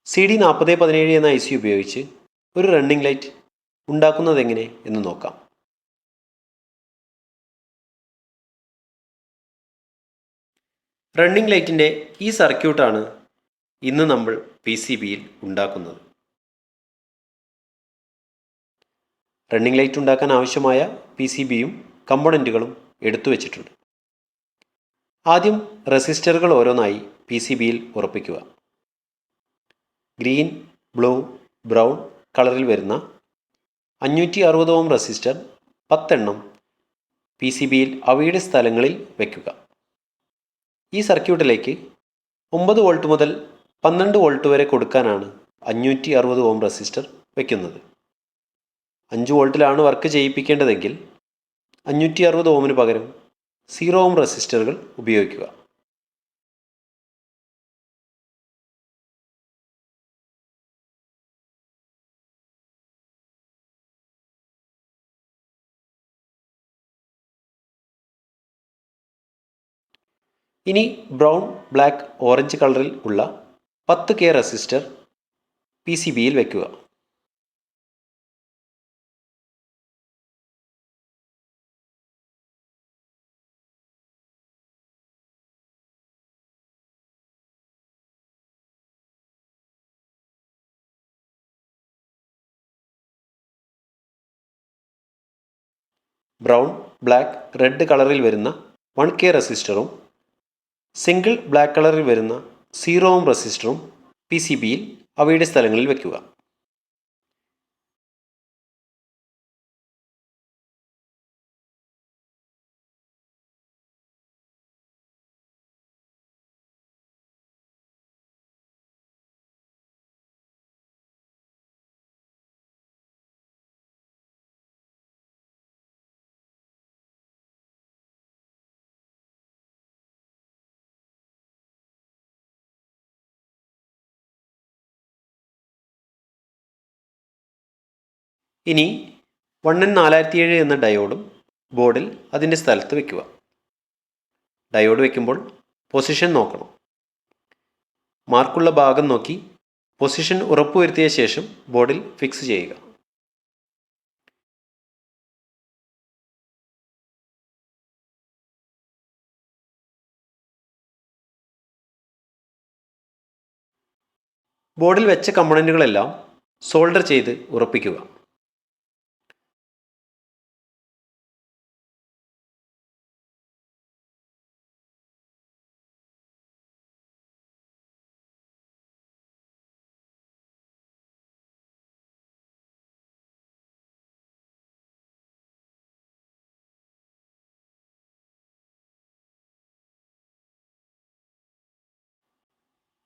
CD4017 എന്ന IC ഉപയോഗിച്ച് ഒരു റണ്ണിംഗ് ലൈറ്റ് ഉണ്ടാക്കുന്നതെങ്ങനെ എന്ന് നോക്കാം. റണ്ണിംഗ് ലൈറ്റിൻ്റെ ഈ സർക്യൂട്ടാണ് ഇന്ന് നമ്മൾ PCBയിൽ ഉണ്ടാക്കുന്നത്. റണ്ണിംഗ് ലൈറ്റ് ഉണ്ടാക്കാൻ ആവശ്യമായ PCBയും കമ്പോണൻറ്റുകളും എടുത്തു വച്ചിട്ടുണ്ട്. ആദ്യം റെസിസ്റ്ററുകൾ ഓരോന്നായി PCBയിൽ ഉറപ്പിക്കുക. ഗ്രീൻ, ബ്ലൂ, ബ്രൗൺ കളറിൽ വരുന്ന 560 ഓം റെസിസ്റ്റർ 10 എണ്ണം PCBയിൽ അവയുടെ സ്ഥലങ്ങളിൽ വയ്ക്കുക. ഈ സർക്യൂട്ടിലേക്ക് 9 വോൾട്ട് മുതൽ 12 വോൾട്ട് വരെ കൊടുക്കാനാണ് 560 ഓം റെസിസ്റ്റർ വയ്ക്കുന്നത്. 5 വോൾട്ടിലാണ് വർക്ക് ചെയ്യിപ്പിക്കേണ്ടതെങ്കിൽ 560 ഓമിന് പകരം 0 ഓം റെസിസ്റ്ററുകൾ ഉപയോഗിക്കുക. ഇനി ബ്രൗൺ, ബ്ലാക്ക്, ഓറഞ്ച് കളറിൽ ഉള്ള 10K റെസിസ്റ്റർ PCBയിൽ വയ്ക്കുക. ബ്രൗൺ, ബ്ലാക്ക്, റെഡ് കളറിൽ വരുന്ന 1K റെസിസ്റ്ററും സിംഗിൾ ബ്ലാക്ക് കളറിൽ വരുന്ന 0 ഓം റെസിസ്റ്ററും PCBയിൽ അവയുടെ സ്ഥലങ്ങളിൽ വയ്ക്കുക. ഇനി 1N4007 എന്ന ഡയോഡും ബോർഡിൽ അതിൻ്റെ സ്ഥലത്ത് വയ്ക്കുക. ഡയോഡ് വയ്ക്കുമ്പോൾ പൊസിഷൻ നോക്കണം. മാർക്കുള്ള ഭാഗം നോക്കി പൊസിഷൻ ഉറപ്പുവരുത്തിയ ശേഷം ബോർഡിൽ ഫിക്സ് ചെയ്യുക. ബോർഡിൽ വെച്ച കമ്പോണൻറ്റുകളെല്ലാം സോൾഡർ ചെയ്ത് ഉറപ്പിക്കുക.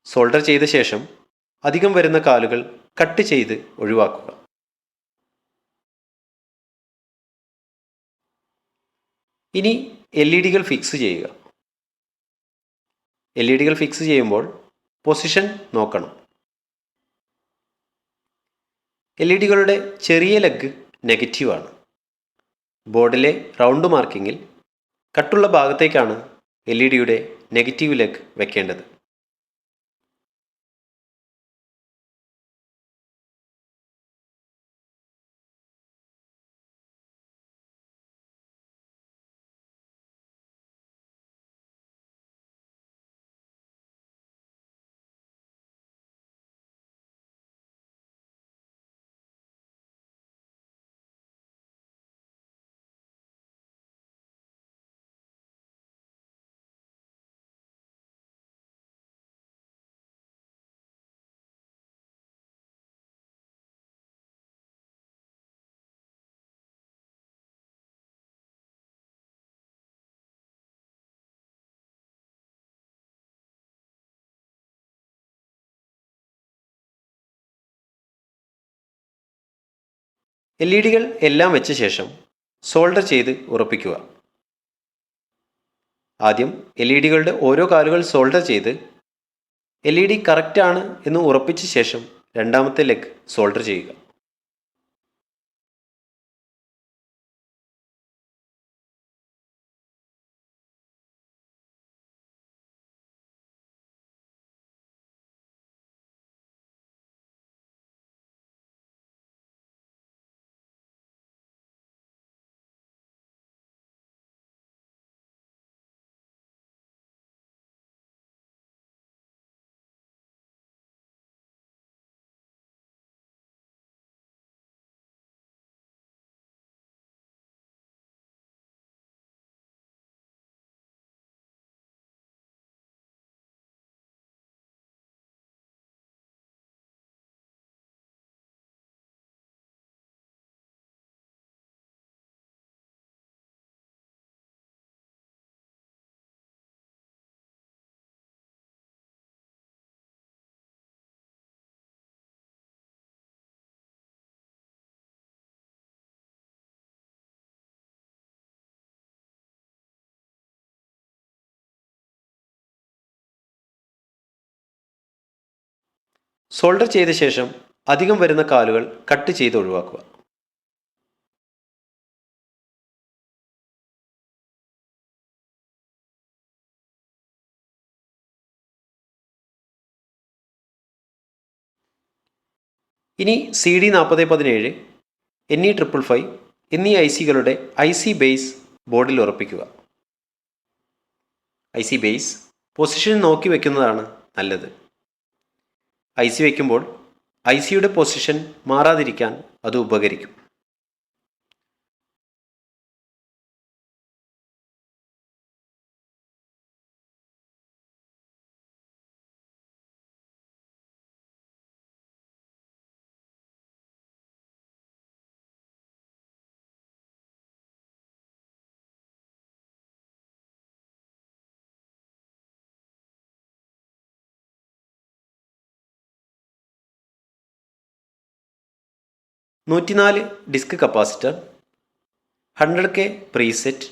സോൾഡർ ചെയ്ത ശേഷം അധികം വരുന്ന കാലുകൾ കട്ട് ചെയ്ത് ഒഴിവാക്കുക. ഇനി LED-കൾ ഫിക്സ് ചെയ്യുക. LED-കൾ ഫിക്സ് ചെയ്യുമ്പോൾ പൊസിഷൻ നോക്കണം. LED-കളുടെ ചെറിയ ലെഗ് നെഗറ്റീവാണ്. ബോർഡിലെ റൗണ്ട് മാർക്കിങ്ങിൽ കട്ടുള്ള ഭാഗത്തേക്കാണ് LED-യുടെ നെഗറ്റീവ് ലെഗ് വെക്കേണ്ടത്. LED-കൾ എല്ലാം വെച്ച ശേഷം സോൾഡർ ചെയ്ത് ഉറപ്പിക്കുക. ആദ്യം LED-കളുടെ ഓരോ കാലുകൾ സോൾഡർ ചെയ്ത് LED കറക്റ്റ് ആണ് എന്ന് ഉറപ്പിച്ച ശേഷം രണ്ടാമത്തെ ലെഗ് സോൾഡർ ചെയ്യുക. സോൾഡർ ചെയ്ത ശേഷം അധികം വരുന്ന കാലുകൾ കട്ട് ചെയ്ത് ഒഴിവാക്കുക. ഇനി CD4017, NE555 എന്നീ IC-കളുടെ IC ബേസ് ബോർഡിൽ ഉറപ്പിക്കുക. IC ബേസ് പൊസിഷൻ നോക്കി വയ്ക്കുന്നതാണ് നല്ലത്. IC വയ്ക്കുമ്പോൾ IC-യുടെ പൊസിഷൻ മാറാതിരിക്കാൻ അത് ഉപകരിക്കും. നൂറ്റിനാല് disc capacitor, 100K preset,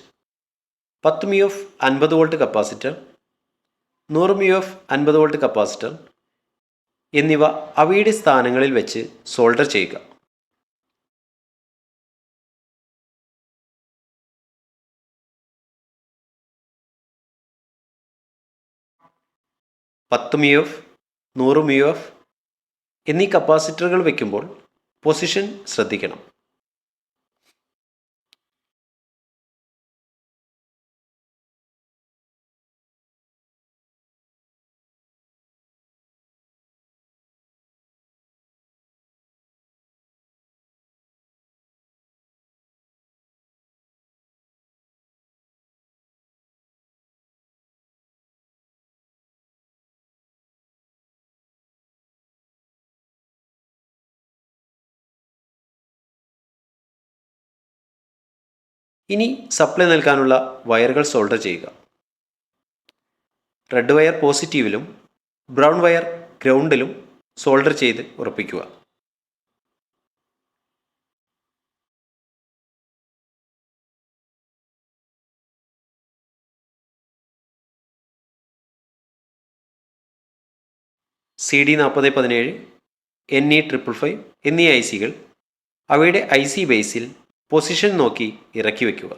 10 MUF 50 volt capacitor, 100 MUF 50 volt capacitor എന്നിവ അവയുടെ സ്ഥാനങ്ങളിൽ വെച്ച് സോൾഡർ ചെയ്യുക. പത്ത് MUF 100 MUF എന്നീ കപ്പാസിറ്ററുകൾ വയ്ക്കുമ്പോൾ പൊസിഷൻ ശ്രദ്ധിക്കണം. ഇനി സപ്ലൈ നൽകാനുള്ള വയറുകൾ സോൾഡർ ചെയ്യുക. റെഡ് വയർ പോസിറ്റീവിലും ബ്രൗൺ വയർ ഗ്രൗണ്ടിലും സോൾഡർ ചെയ്ത് ഉറപ്പിക്കുക. CD4017, NE555 എന്നീ IC-കൾ അവയുടെ IC ബേസിൽ പൊസിഷൻ നോക്കി ഇറക്കി വയ്ക്കുക.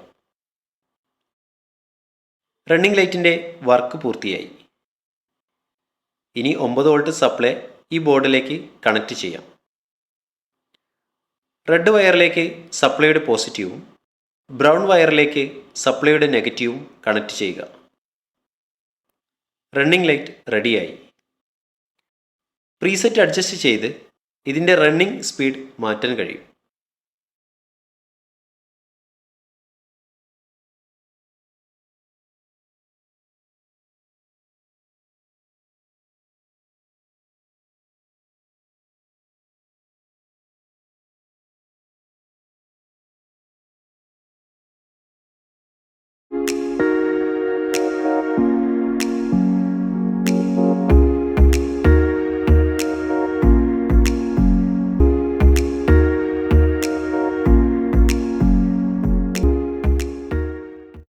റണ്ണിംഗ് ലൈറ്റിൻ്റെ വർക്ക് പൂർത്തിയായി. ഇനി 9 വോൾട്ട് സപ്ലൈ ഈ ബോർഡിലേക്ക് കണക്റ്റ് ചെയ്യാം. റെഡ് വയറിലേക്ക് സപ്ലൈയുടെ പോസിറ്റീവും ബ്രൗൺ വയറിലേക്ക് സപ്ലൈയുടെ നെഗറ്റീവും കണക്റ്റ് ചെയ്യുക. റണ്ണിംഗ് ലൈറ്റ് റെഡിയായി. പ്രീസെറ്റ് അഡ്ജസ്റ്റ് ചെയ്ത് ഇതിൻ്റെ റണ്ണിംഗ് സ്പീഡ് മാറ്റാൻ കഴിയും.